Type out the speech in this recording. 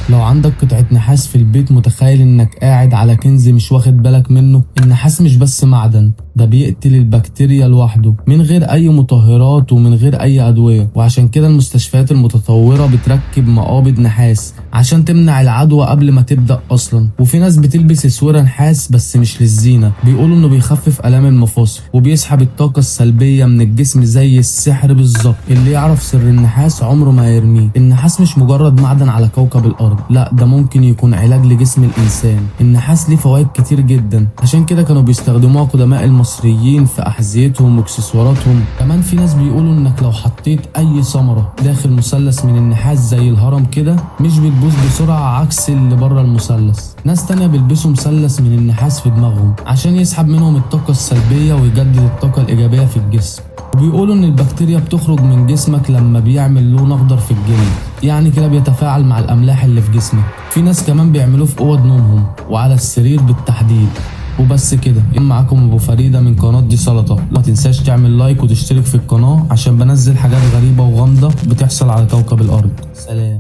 لو عندك قطعة نحاس في البيت، متخيل انك قاعد على كنز مش واخد بالك منه؟ النحاس مش بس معدن، ده بيقتل البكتيريا لوحده من غير اي مطهرات ومن غير اي ادوية. وعشان كده المستشفيات المتطورة بتركب مقابض نحاس عشان تمنع العدوى قبل ما تبدأ اصلا. وفي ناس بتلبس اسورة نحاس بس مش للزينة، بيقولوا انه بيخفف الام المفاصل وبيسحب الطاقة السلبية من الجسم زي السحر بالظبط. اللي يعرف سر النحاس عمره ما يرميه. النحاس مش مجرد معدن على كوكب الارض، لا ده ممكن يكون علاج لجسم الانسان. النحاس ليه فوائد كتير جدا، عشان كده كانوا بيستخدموها قدماء المصريين في احذيتهم واكسسواراتهم. كمان في ناس بيقولوا انك لو حطيت اي ثمرة داخل مثلث من النحاس زي الهرم كده مش بتبوظ بسرعة عكس اللي بره المثلث. ناس تانية بيلبسوا مثلث من النحاس في دماغهم عشان يسحب منهم الطاقة السلبية ويجدد الطاقة الإيجابية في الجسم. وبيقولوا ان البكتيريا بتخرج من جسمك لما بيعمل لون اخضر في الجلد، يعني كده بيتفاعل مع الاملاح اللي في جسمك. في ناس كمان بيعملوه في اوض نومهم وعلى السرير بالتحديد. وبس كده. معاكم ابو فريدة من قناة دي سلطة. ما تنساش تعمل لايك وتشترك في القناة عشان بنزل حاجات غريبة وغامضة بتحصل على كوكب الارض. سلام.